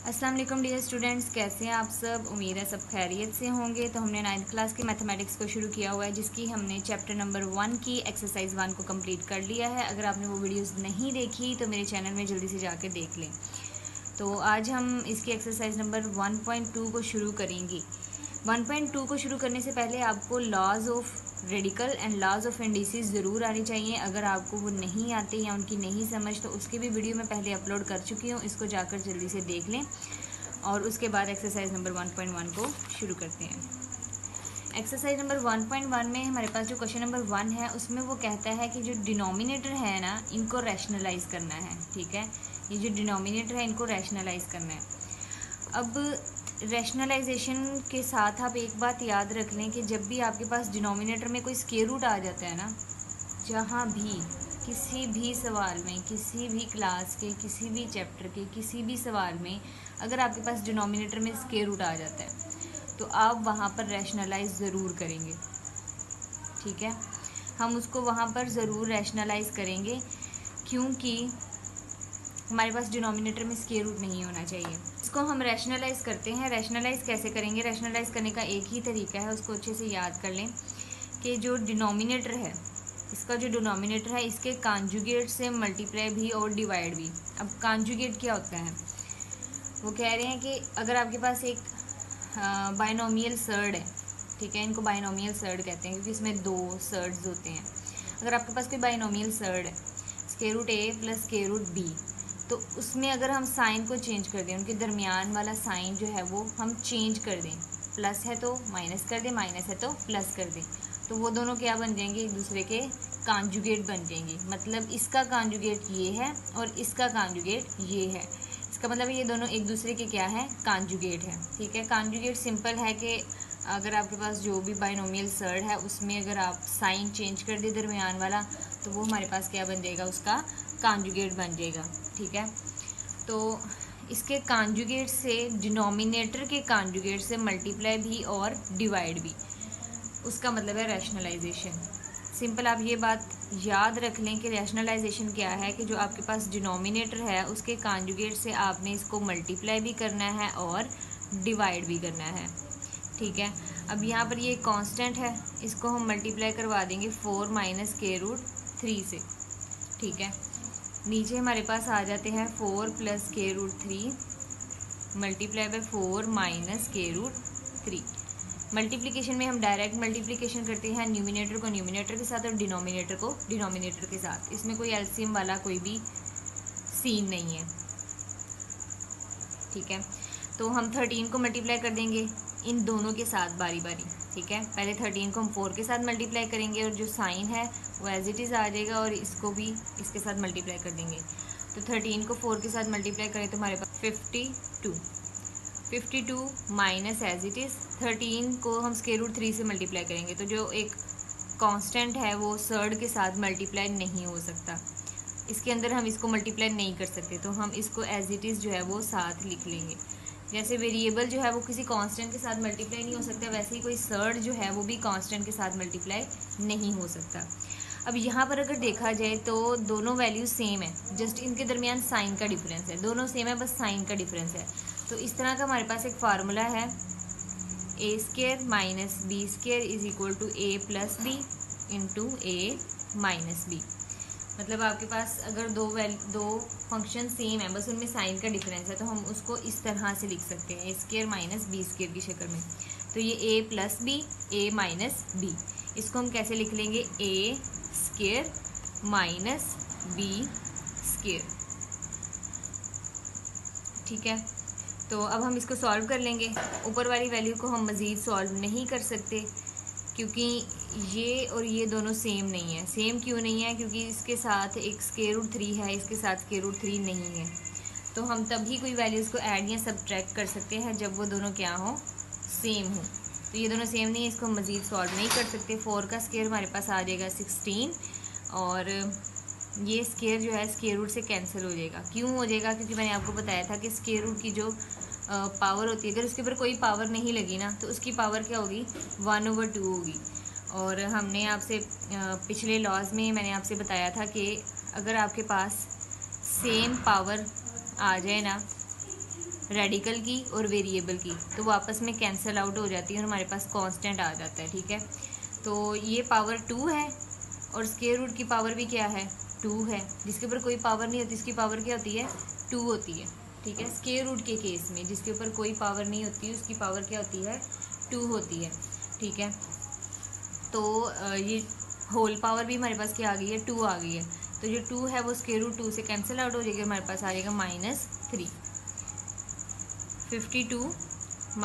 अस्सलाम वालेकुम dear students, कैसे हैं आप सब। उम्मीद है सब खैरियत से होंगे। तो हमने 9th क्लास की मैथमेटिक्स को शुरू किया हुआ है, जिसकी हमने चैप्टर नंबर 1 की एक्सरसाइज 1 को कंप्लीट कर लिया है। अगर आपने वो वीडियोस नहीं देखी तो मेरे चैनल में जल्दी से जाकर देख लें। तो आज हम इसकी एक्सरसाइज नंबर 1.2 को शुरू करेंगे। 1.2 को शुरू करने से पहले आपको laws of radical and laws of indices ज़रूर आनी चाहिए। अगर आपको वो नहीं आते या उनकी नहीं समझ तो उसकी भी वीडियो मैं पहले अपलोड कर चुकी हूँ, इसको जाकर जल्दी से देख लें। और उसके बाद एक्सरसाइज नंबर 1.1 को शुरू करते हैं। एक्सरसाइज नंबर 1.1 में हमारे पास जो क्वेश्चन नंबर 1 है उसमें वो कहता है कि जो डिनोमिनेटर है ना, इनको रैशनलाइज करना है। ठीक है, ये जो डिनोमिनेटर है इनको रैशनलाइज करना है। अब रैशनलाइजेशन के साथ आप एक बात याद रख लें कि जब भी आपके पास डिनोमिनेटर में कोई स्क्वायर रूट आ जाता है ना, जहाँ भी किसी भी सवाल में, किसी भी क्लास के, किसी भी चैप्टर के, किसी भी सवाल में अगर आपके पास डिनोमिनेटर में स्क्वायर रूट आ जाता है तो आप वहाँ पर रैशनलाइज ज़रूर करेंगे। ठीक है, हम उसको वहाँ पर ज़रूर रैशनलाइज करेंगे, क्योंकि हमारे पास डिनोमिनेटर में स्क्वायर रूट नहीं होना चाहिए। इसको हम रैशनलाइज करते हैं। रैशनलाइज कैसे करेंगे? रैशनलाइज करने का एक ही तरीका है, उसको अच्छे से याद कर लें कि जो डिनोमिनेटर है, इसका जो डिनोमिनेटर है इसके कॉन्जुगेट से मल्टीप्लाई भी और डिवाइड भी। अब कॉन्जुगेट क्या होता है? वो कह रहे हैं कि अगर आपके पास एक बाइनोमियल सर्ड है, ठीक है, इनको बाइनोमियल सर्ड कहते हैं क्योंकि इसमें दो सर्ड्स होते हैं। अगर आपके पास कोई बाइनोमियल सर्ड है, स्क्वायर रूट ए प्लस स्क्वायर रूट बी, तो उसमें अगर हम साइन को चेंज कर दें, उनके दरमियान वाला साइन जो है वो हम चेंज कर दें, प्लस है तो माइनस कर दें, माइनस है तो प्लस कर दें, तो वो दोनों क्या बन जाएंगे? एक दूसरे के कॉन्जुगेट बन जाएंगे। मतलब इसका कॉन्जुगेट ये है और इसका कॉन्जुगेट ये है। इसका मतलब ये दोनों एक दूसरे के क्या है? कॉन्जुगेट है। ठीक है, कॉन्जुगेट सिंपल है कि अगर आपके पास जो भी बाइनोमियल सर्ड है उसमें अगर आप साइन चेंज कर दे दरमियान वाला, तो वो हमारे पास क्या बन जाएगा? उसका कॉन्जुगेट बन जाएगा। ठीक है, तो इसके कॉन्जुगेट से, डिनोमिनेटर के कॉन्जुगेट से मल्टीप्लाई भी और डिवाइड भी, उसका मतलब है रैशनलाइजेशन। सिंपल आप ये बात याद रख लें कि रैशनलाइजेशन क्या है कि जो आपके पास डिनोमिनेटर है उसके कॉन्जुगेट से आपने इसको मल्टीप्लाई भी करना है और डिवाइड भी करना है। ठीक है, अब यहाँ पर ये कांस्टेंट है, इसको हम मल्टीप्लाई करवा देंगे 4 माइनस स्क्वायर रूट 3 से। ठीक है, नीचे हमारे पास आ जाते हैं 4 plus square root 3 multiply by 4 minus square root 3। Multiplication में हम डायरेक्ट मल्टीप्लिकेशन करते हैं, न्यूमिनेटर को न्यूमिनेटर के साथ और डिनोमिनेटर को डिनोमिनेटर के साथ। इसमें कोई एलसीएम वाला कोई भी सीन नहीं है। ठीक है, तो हम 13 को मल्टीप्लाई कर देंगे इन दोनों के साथ बारी बारी। ठीक है, पहले 13 को हम 4 के साथ मल्टीप्लाई करेंगे और जो साइन है वो एज इट इज़ आ जाएगा, और इसको भी इसके साथ मल्टीप्लाई कर देंगे। तो 13 को 4 के साथ मल्टीप्लाई करें तो हमारे पास 52 माइनस एज इट इज़ 13 को हम स्क्वायर रूट 3 से मल्टीप्लाई करेंगे, तो जो एक कांस्टेंट है वो सर्ड के साथ मल्टीप्लाई नहीं हो सकता, इसके अंदर हम इसको मल्टीप्लाई नहीं कर सकते, तो हम इसको एज इट इज़ जो है वो साथ लिख लेंगे। जैसे वेरिएबल जो है वो किसी कांस्टेंट के साथ मल्टीप्लाई नहीं हो सकता, वैसे ही कोई सर्ड जो है वो भी कांस्टेंट के साथ मल्टीप्लाई नहीं हो सकता। अब यहाँ पर अगर देखा जाए तो दोनों वैल्यूज सेम है, जस्ट इनके दरमियान साइन का डिफरेंस है। दोनों सेम है, बस साइन का डिफरेंस है। तो इस तरह का हमारे पास एक फार्मूला है, A square minus B square is equal to A plus B into A minus B. मतलब आपके पास अगर दो फंक्शन सेम है, बस उनमें साइन का डिफरेंस है, तो हम उसको इस तरह से लिख सकते हैं, ए स्क्वायर माइनस बी स्क्वायर की शक्ल में। तो ये ए प्लस बी, ए माइनस बी, इसको हम कैसे लिख लेंगे? ए स्क्वायर माइनस बी स्क्वायर। ठीक है, तो अब हम इसको सॉल्व कर लेंगे। ऊपर वाली वैल्यू को हम मज़ीद सॉल्व नहीं कर सकते क्योंकि ये और ये दोनों सेम नहीं है। सेम क्यों नहीं है? क्योंकि इसके साथ एक स्क्वायर रूट 3 है, इसके साथ स्क्वायर रूट 3 नहीं है। तो हम तभी कोई वैल्यूज़ को ऐड या सब्ट्रैक्ट कर सकते हैं जब वो दोनों क्या हो? सेम हो। तो ये दोनों सेम नहीं है, इसको हम मज़ीद सॉल्व नहीं कर सकते। 4 का स्क्वायर हमारे पास आ जाएगा 16, और ये स्क्वायर जो है स्क्वायर रूट से कैंसिल हो जाएगा। क्यों हो जाएगा? क्योंकि मैंने आपको बताया था कि स्क्वायर रूट की जो पावर होती है, अगर उसके ऊपर कोई पावर नहीं लगी ना तो उसकी पावर क्या होगी? 1/2 होगी। और हमने आपसे पिछले लॉज में मैंने आपसे बताया था कि अगर आपके पास सेम पावर आ जाए ना रेडिकल की और वेरिएबल की, तो वो आपस में कैंसिल आउट हो जाती है और हमारे पास कांस्टेंट आ जाता है। ठीक है, तो ये पावर 2 है और स्क्वायर रूट की पावर भी क्या है 2 है। जिसके ऊपर कोई पावर नहीं होती इसकी पावर क्या होती है 2 होती है। ठीक है, स्क्वायर रूट के केस में जिसके ऊपर कोई पावर नहीं होती उसकी पावर क्या होती है 2 होती है। ठीक है, तो ये होल पावर भी हमारे पास क्या आ गई है 2 आ गई है। तो जो 2 है वो स्क्वायर रूट 2 से कैंसिल आउट हो जाएगी, हमारे पास आ जाएगा -3। 52 -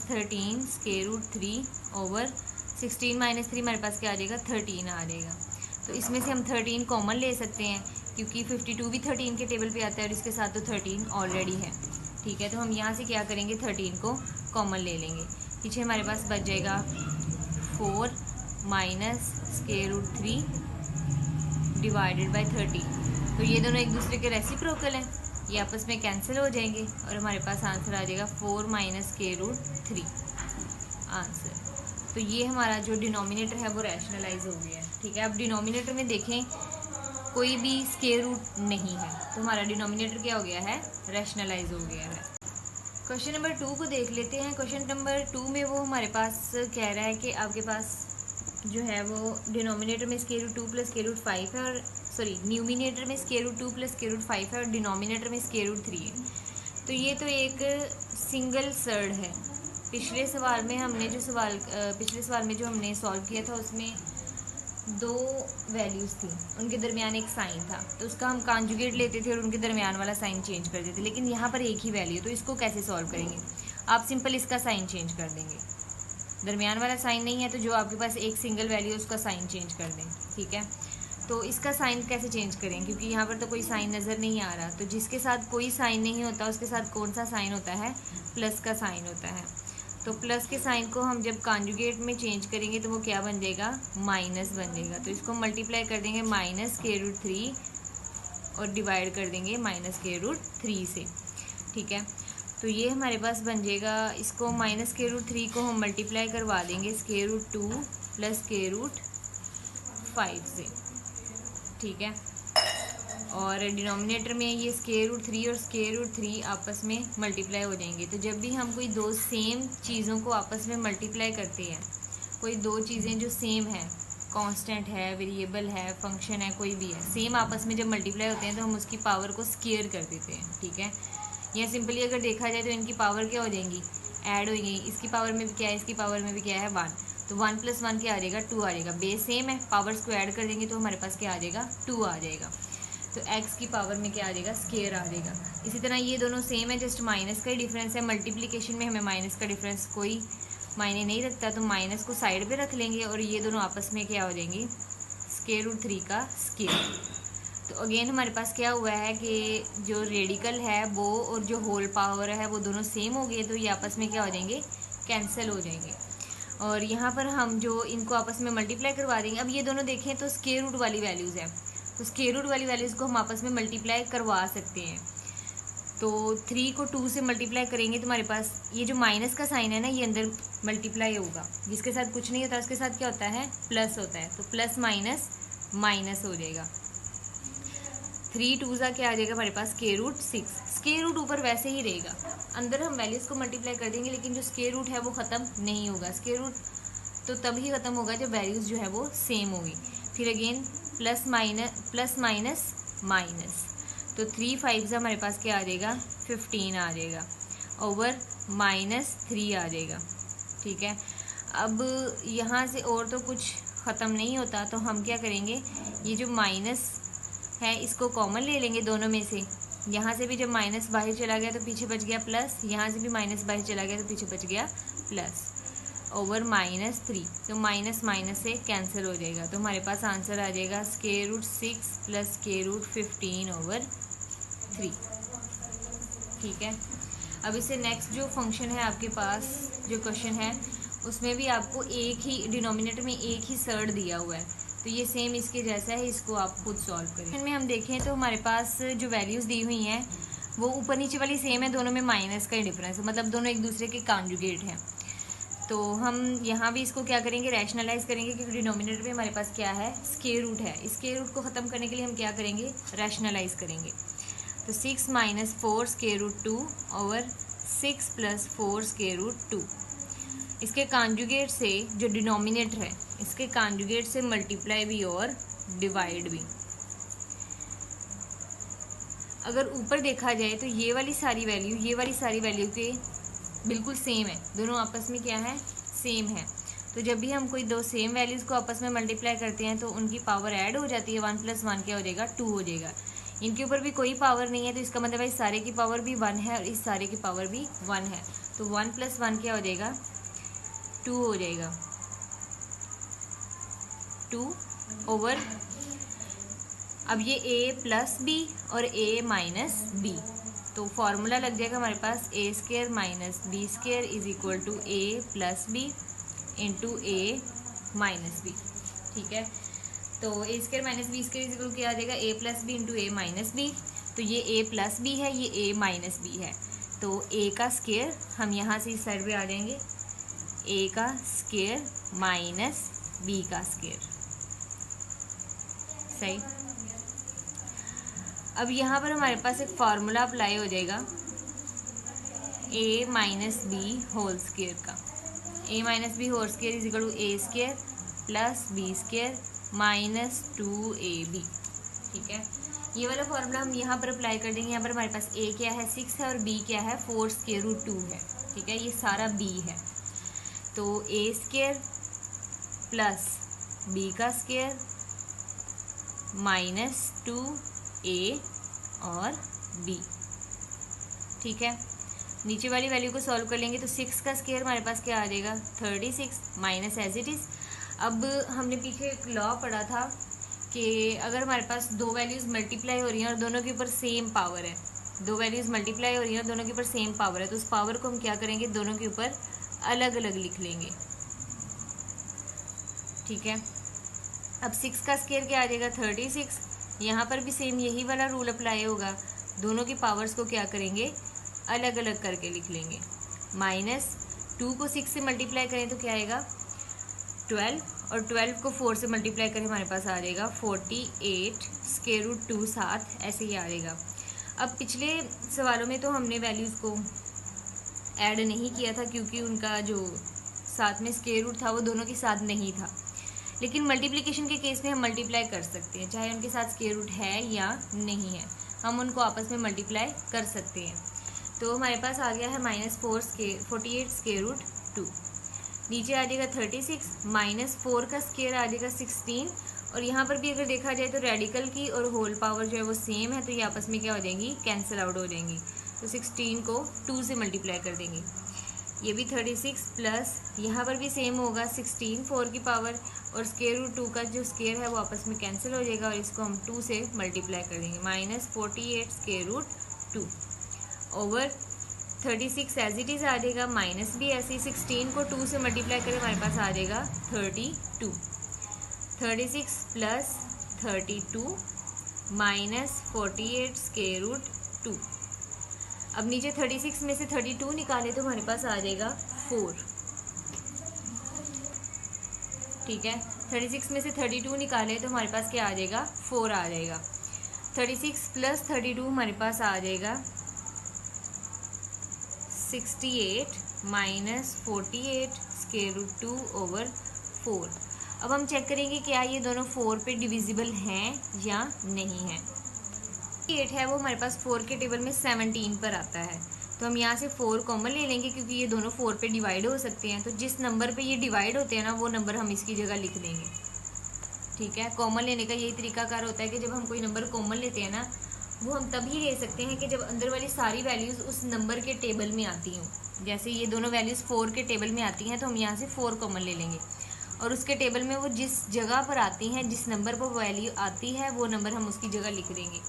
13 स्क्वायर रूट 3 ओवर 16 - 3 हमारे पास क्या आ जाएगा 13 आ जाएगा। तो इसमें से हम 13 कॉमन ले सकते हैं क्योंकि 52 भी 13 के टेबल पे आता है और इसके साथ तो 13 ऑलरेडी है। ठीक है, तो हम यहाँ से क्या करेंगे 13 को कॉमन ले लेंगे। पीछे हमारे पास बच जाएगा 4 minus square root 3 divided by 30। तो ये दोनों एक दूसरे के रेसिप्रोकल हैं, ये आपस में कैंसिल हो जाएंगे और हमारे पास आंसर आ जाएगा 4 माइनस स्क्वायर रूट 3 आंसर। तो ये हमारा जो डिनोमिनेटर है वो रैशनलाइज हो गया है। ठीक है, अब डिनोमिनेटर में देखें कोई भी स्क्वायर रूट नहीं है तो हमारा डिनोमिनेटर क्या हो गया है रैशनलाइज हो गया है। क्वेश्चन नंबर 2 को देख लेते हैं। क्वेश्चन नंबर 2 में वो हमारे पास कह रहा है कि आपके पास जो है वो डिनोमिनेटर में square root 2 plus square root 5 है और न्यूमिनेटर में square root 2 plus square root 5 है और डिनोमिनेटर में स्क्वायर रूट 3 है। तो ये तो एक सिंगल सर्ड है। पिछले सवाल में जो हमने सॉल्व किया था उसमें 2 वैल्यूज़ थी, उनके दरमियान एक साइन था, तो उसका हम कॉन्जुगेट लेते थे और उनके दरमियान वाला साइन चेंज कर देते थे। लेकिन यहाँ पर एक ही वैल्यू, तो इसको कैसे सॉल्व करेंगे? आप सिंपल इसका साइन चेंज कर देंगे। दरमियान वाला साइन नहीं है तो जो आपके पास एक सिंगल वैल्यू है उसका साइन चेंज कर दें। ठीक है, तो इसका साइन कैसे चेंज करें? क्योंकि यहाँ पर तो कोई साइन नज़र नहीं आ रहा, तो जिसके साथ कोई साइन नहीं होता उसके साथ कौन सा साइन होता है? प्लस का साइन होता है। तो प्लस के साइन को हम जब कॉन्जुगेट में चेंज करेंगे तो वो क्या बन जाएगा? माइनस बन जाएगा। तो इसको मल्टीप्लाई कर देंगे माइनस स्क्वायर रूट 3 और डिवाइड कर देंगे माइनस स्क्वायर रूट 3 से। ठीक है, तो ये हमारे पास बन जाएगा, इसको माइनस स्क्वायर रूट 3 को हम मल्टीप्लाई करवा देंगे square root 2 plus square root 5 से। ठीक है, और डिनोमिनेटर में ये स्क्वायर रूट 3 और स्क्वायर रूट 3 आपस में मल्टीप्लाई हो जाएंगे। तो जब भी हम कोई दो सेम चीज़ों को आपस में मल्टीप्लाई करते हैं, कोई दो चीज़ें जो सेम है, कांस्टेंट है, वेरिएबल है, फंक्शन है, कोई भी है, सेम आपस में जब मल्टीप्लाई होते हैं तो हम उसकी पावर को स्क्वायर कर देते हैं। ठीक है, या सिंपली अगर देखा जाए तो इनकी पावर क्या हो जाएंगी? ऐड हो जाएंगी। इसकी पावर में भी क्या है, इसकी पावर में भी क्या है 1, तो 1 + 1 क्या आ जाएगा 2 आ जाएगा। बेस सेम है, पावर्स को ऐड कर देंगे तो हमारे पास क्या आ जाएगा 2 आ जाएगा। तो x की पावर में क्या आ जाएगा? स्क्वायर आ जाएगा। इसी तरह ये दोनों सेम है, जस्ट माइनस का ही डिफरेंस है। मल्टीप्लिकेशन में हमें माइनस का डिफरेंस कोई मायने नहीं रखता, तो माइनस को साइड पे रख लेंगे और ये दोनों आपस में क्या हो जाएंगी? स्क्वायर रूट 3 का स्क्वायर। तो अगेन हमारे पास क्या हुआ है कि जो रेडिकल है वो और जो होल पावर है वो दोनों सेम हो गए, तो ये आपस में क्या हो जाएंगे? कैंसिल हो जाएंगे। और यहाँ पर हम जो इनको आपस में मल्टीप्लाई करवा देंगे। अब ये दोनों देखें तो स्क्वायर रूट वाली वैल्यूज़ है, तो स्क्वायर रूट वाली वैल्यूज़ को हम आपस में मल्टीप्लाई करवा सकते हैं। तो 3 को 2 से मल्टीप्लाई करेंगे तो हमारे पास ये जो माइनस का साइन है ना, ये अंदर मल्टीप्लाई होगा। जिसके साथ कुछ नहीं होता उसके साथ क्या होता है? प्लस होता है। तो प्लस माइनस माइनस हो जाएगा। 3 2 क्या आ जाएगा हमारे पास? Square root 6। स्क्वायर रूट ऊपर वैसे ही रहेगा, अंदर हम वैल्यूज़ को मल्टीप्लाई कर देंगे, लेकिन जो स्क्वायर रूट है वो ख़त्म नहीं होगा। स्क्वायर रूट तो तभी ख़त्म होगा जब वैल्यूज़ जो है वो सेम होगी। फिर अगेन प्लस माइनस माइनस, तो 3 5 हमारे पास क्या आ जाएगा? 15 आ जाएगा ओवर -3 आ जाएगा। ठीक है, अब यहाँ से और तो कुछ ख़त्म नहीं होता, तो हम क्या करेंगे? ये जो माइनस है इसको कॉमन ले लेंगे दोनों में से। यहाँ से भी जब माइनस बाहर चला गया तो पीछे बच गया प्लस, यहाँ से भी माइनस बाहर चला गया तो पीछे बच गया प्लस ओवर -3। तो माइनस माइनस से कैंसिल हो जाएगा, तो हमारे पास आंसर आ जाएगा square root 6 plus square root 15 over 3। ठीक है, अब इससे नेक्स्ट जो फंक्शन है आपके पास, जो क्वेश्चन है उसमें भी आपको एक ही डिनोमिनेटर में एक ही सर्ड दिया हुआ है, तो ये सेम इसके जैसा है, इसको आप खुद सॉल्व करें। इनमें हम देखें तो हमारे पास जो वैल्यूज़ दी हुई हैं वो ऊपर नीचे वाली सेम है, दोनों में माइनस का ही डिफरेंस है, मतलब दोनों एक दूसरे के कॉन्जुगेट हैं। तो हम यहाँ भी इसको क्या करेंगे? रैशनलाइज करेंगे, क्योंकि डिनोमिनेटर में हमारे पास क्या है? स्क्वायर रूट है। स्क्वायर रूट को ख़त्म करने के लिए हम क्या करेंगे? रैशनलाइज करेंगे। तो 6 - 4 square root 2 over 6 plus 4 square root 2। इसके कॉन्जुगेट से जो डिनोमिनेटर है इसके कॉन्जुगेट से मल्टीप्लाई भी और डिवाइड भी। अगर ऊपर देखा जाए तो ये वाली सारी वैल्यू के बिल्कुल सेम है, दोनों आपस में क्या है, सेम है। तो जब भी हम कोई दो सेम वैल्यूज़ को आपस में मल्टीप्लाई करते हैं तो उनकी पावर ऐड हो जाती है, 1 + 1 क्या हो जाएगा, 2 हो जाएगा। इनके ऊपर भी कोई पावर नहीं है तो इसका मतलब है इस सारे की पावर भी 1 है और इस सारे की पावर भी 1 है। तो 1 + 1 क्या हो जाएगा, 2 हो जाएगा, 2 ओवर। अब ये a प्लस बी और a माइनस बी, तो फॉर्मूला लग जाएगा हमारे पास a² minus b² is equal to a plus B into a minus b. ठीक है, तो a² minus b² is equal क्या आ जाएगा, a plus B into a minus b. तो ये a प्लस बी है, ये a माइनस बी है, तो a का स्क्वायर हम यहाँ से इस साइड पे आ जाएंगे, a का स्क्वायर माइनस b का स्क्वायर। सही। अब यहाँ पर हमारे पास एक फार्मूला अप्लाई हो जाएगा a minus b whole square का। a minus b whole square is equal to a² plus b² minus 2ab। ठीक है, ये वाला फार्मूला हम यहाँ पर अप्लाई कर देंगे। यहाँ पर हमारे पास a क्या है, 6 है, और b क्या है, 4 स्क्वायर रूट 2 है। ठीक है, ये सारा b है, तो a² प्लस b का स्क्वायर माइनस 2a और b। ठीक है, नीचे वाली वैल्यू को सॉल्व कर लेंगे तो 6 का स्क्वायर हमारे पास क्या आ जाएगा, 36 माइनस एज इट इज़। अब हमने पीछे एक लॉ पढ़ा था कि अगर हमारे पास दो वैल्यूज़ मल्टीप्लाई हो रही हैं और दोनों के ऊपर सेम पावर है, दो वैल्यूज़ मल्टीप्लाई हो रही हैं और दोनों के ऊपर सेम पावर है, तो उस पावर को हम क्या करेंगे, दोनों के ऊपर अलग अलग लिख लेंगे। ठीक है, अब 6 का स्क्वायर क्या आ जाएगा, 36। यहाँ पर भी सेम यही वाला रूल अप्लाई होगा, दोनों की पावर्स को क्या करेंगे, अलग अलग करके लिख लेंगे। माइनस 2 को 6 से मल्टीप्लाई करें तो क्या आएगा, 12, और 12 को 4 से मल्टीप्लाई करें हमारे पास आ जाएगा 48 स्क्वायर रूट 2 7, ऐसे ही आ जाएगा। अब पिछले सवालों में तो हमने वैल्यूज़ को ऐड नहीं किया था क्योंकि उनका जो साथ में स्क्वायर रूट था वो दोनों के साथ नहीं था, लेकिन मल्टीप्लिकेशन के केस में हम मल्टीप्लाई कर सकते हैं, चाहे उनके साथ स्क्वायर रूट है या नहीं है, हम उनको आपस में मल्टीप्लाई कर सकते हैं। तो हमारे पास आ गया है -48 स्क्वायर रूट 2, नीचे आ जाएगा 36, माइनस 4 का स्क्वायर आ जाएगा 16, और यहाँ पर भी अगर देखा जाए तो रेडिकल की और होल पावर जो है वो सेम है, तो ये आपस में क्या हो जाएंगी, कैंसिल आउट हो जाएंगी। तो 16 को 2 से मल्टीप्लाई कर देंगे, ये भी 36 प्लस यहाँ पर भी सेम होगा 16 4 की पावर, और स्क्वायर रूट 2 का जो स्क्वायर है वो आपस में कैंसिल हो जाएगा और इसको हम 2 से मल्टीप्लाई कर देंगे, -48 square root 2 over 36 as it is आ जाएगा, माइनस भी ऐसे ही 16 को 2 से मल्टीप्लाई करें हमारे पास आ जाएगा 32, 36 प्लस 32 माइनस 48 स्क्वायर रूट 2। अब नीचे 36 में से 32 निकाले तो हमारे पास आ जाएगा 4। ठीक है, 36 में से 32 निकाले तो हमारे पास क्या आ जाएगा, 4 आ जाएगा। 36 प्लस 32 हमारे पास आ जाएगा 68 माइनस 48 स्क्वायर रूट 2 ओवर 4। अब हम चेक करेंगे क्या ये दोनों 4 पे डिविजिबल हैं या नहीं है। 8 है वो हमारे पास 4 के टेबल में 17 पर आता है, तो हम यहाँ से 4 कॉमन ले लेंगे क्योंकि ये दोनों 4 पे डिवाइड हो सकते हैं, तो जिस नंबर पे ये डिवाइड होते हैं ना वो नंबर हम इसकी जगह लिख देंगे। ठीक है, कॉमन लेने का यही तरीकाकार होता है कि जब हम कोई नंबर कॉमन लेते हैं ना वो हम तभी ले सकते हैं कि जब अंदर वाली सारी वैल्यूज़ उस नंबर के टेबल में आती हों। जैसे ये दोनों वैल्यूज़ 4 के टेबल में आती हैं तो हम यहाँ से 4 कॉमन ले लेंगे, और उसके टेबल में वो जिस जगह पर आती हैं, जिस नंबर पर वैल्यू आती है वो नंबर हम उसकी जगह लिख देंगे।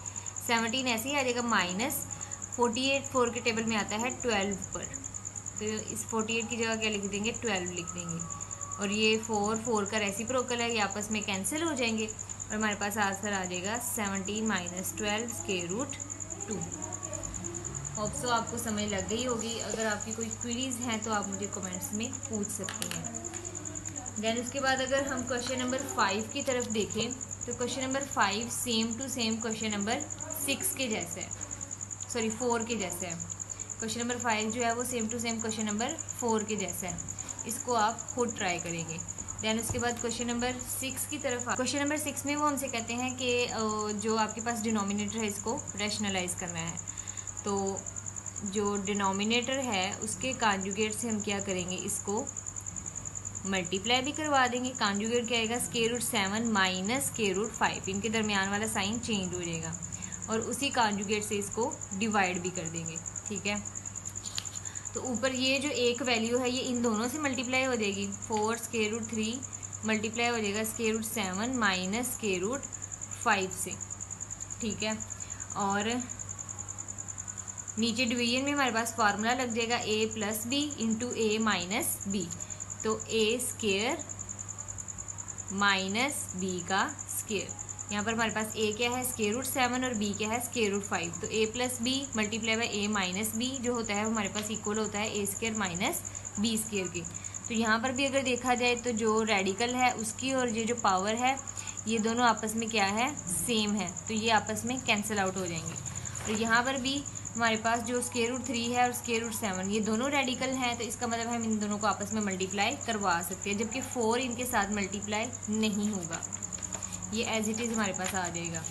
17 ऐसे ही आ जाएगा, माइनस 48 4 के टेबल में आता है 12 पर, तो इस 48 की जगह क्या लिख देंगे, 12 लिख देंगे, और ये 4 का रेसिप्रोकल है, ये आपस में कैंसिल हो जाएंगे और हमारे पास आंसर आ जाएगा 17 minus 12 square root 2। Hope so आपको समझ लग गई होगी। अगर आपकी कोई क्वेरीज हैं तो आप मुझे कमेंट्स में पूछ सकती हैं। देन उसके बाद अगर हम क्वेश्चन नंबर 5 की तरफ देखें तो question number 5 same to same question number 6 के जैसे है, सॉरी 4 के जैसे है। क्वेश्चन नंबर 5 जो है वो same to same question number 4 के जैसा है, इसको आप खुद ट्राई करेंगे। देन उसके बाद क्वेश्चन नंबर 6 की तरफ। क्वेश्चन नंबर 6 में वो हमसे कहते हैं कि जो आपके पास डिनोमिनेटर है इसको रैशनलाइज करना है। तो जो डिनोमिनेटर है उसके कॉन्जुगेट से हम क्या करेंगे, इसको मल्टीप्लाई भी करवा देंगे। कॉन्जुगेट क्या आएगा, square root 7 minus square root 5, इनके दरमियान वाला साइन चेंज हो जाएगा और उसी कॉन्जुगेट से इसको डिवाइड भी कर देंगे। ठीक है, तो ऊपर ये जो एक वैल्यू है ये इन दोनों से मल्टीप्लाई हो जाएगी। 4 स्क्वायर रूट 3 मल्टीप्लाई हो जाएगा square root 7 minus square root 5 से। ठीक है, और नीचे डिवीजन में हमारे पास फार्मूला लग जाएगा a plus B into A minus b. तो a स्क्वायर माइनस b का स्क्वायर, यहाँ पर हमारे पास a क्या है स्क्वायर रूट 7 और b क्या है स्क्वायर रूट 5। तो a plus b multiply by a minus b जो होता है वो हमारे पास इक्वल होता है a square minus b square के। तो यहाँ पर भी अगर देखा जाए तो जो रेडिकल है उसकी और ये जो पावर है ये दोनों आपस में क्या है, सेम है, तो ये आपस में कैंसिल आउट हो जाएंगे। तो यहाँ पर भी हमारे पास जो स्क्वायर रूट 3 है और स्क्वायर रूट 7 ये दोनों रेडिकल हैं, तो इसका मतलब हम इन दोनों को आपस में मल्टीप्लाई करवा सकते हैं, जबकि 4 इनके साथ मल्टीप्लाई नहीं होगा, ये एज इट इज़ हमारे पास आ जाएगा।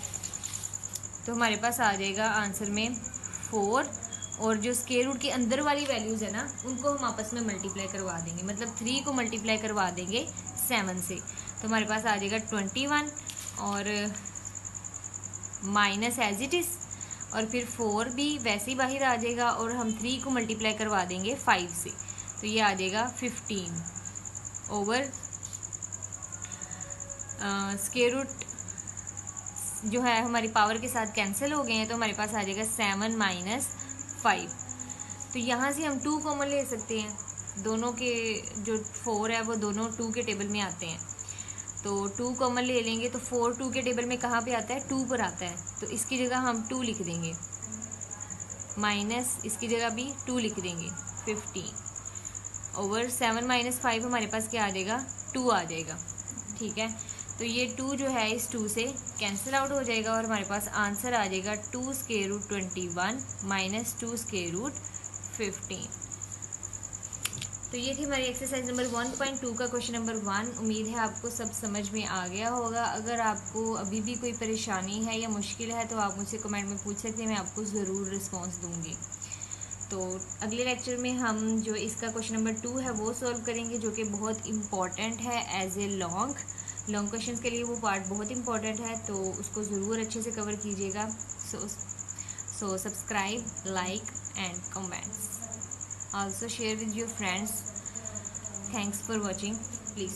तो हमारे पास आ जाएगा आंसर में 4, और जो स्क्वायर रूट के अंदर वाली वैल्यूज़ है ना उनको हम आपस में मल्टीप्लाई करवा देंगे, मतलब 3 को मल्टीप्लाई करवा देंगे 7 से। तो हमारे पास आ जाएगा 21 और माइनस एज इट इज़, और फिर 4 भी वैसे ही बाहर आ जाएगा और हम 3 को मल्टीप्लाई करवा देंगे 5 से। तो ये आ जाएगा 15 ओवर स्क्वायर रूट जो है हमारी पावर के साथ कैंसिल हो गए हैं, तो हमारे पास आ जाएगा 7 माइनस 5। तो यहाँ से हम 2 कॉमन ले सकते हैं, दोनों के जो 4 है वो दोनों 2 के टेबल में आते हैं, तो 2 कॉमन ले लेंगे। तो 4 2 के टेबल में कहाँ पे आता है, 2 पर आता है, तो इसकी जगह हम 2 लिख देंगे, माइनस इसकी जगह भी 2 लिख देंगे 15 ओवर 7 माइनस 5 हमारे पास क्या आ जाएगा, 2 आ जाएगा। ठीक है, तो ये 2 जो है इस 2 से कैंसिल आउट हो जाएगा और हमारे पास आंसर आ जाएगा 2 square root 21 minus 2 square root 15। तो ये थी हमारी एक्सरसाइज नंबर 1.2 का क्वेश्चन नंबर 1। उम्मीद है आपको सब समझ में आ गया होगा। अगर आपको अभी भी कोई परेशानी है या मुश्किल है तो आप मुझसे कमेंट में पूछ सकते हैं, मैं आपको ज़रूर रिस्पॉन्स दूंगी। तो अगले लेक्चर में हम जो इसका क्वेश्चन नंबर 2 है वो सॉल्व करेंगे, जो कि बहुत इम्पॉर्टेंट है एज ए लॉन्ग क्वेश्चन के लिए वो पार्ट बहुत इंपॉर्टेंट है, तो उसको ज़रूर अच्छे से कवर कीजिएगा। So subscribe, like and comments, also share with your friends. Thanks for watching. Please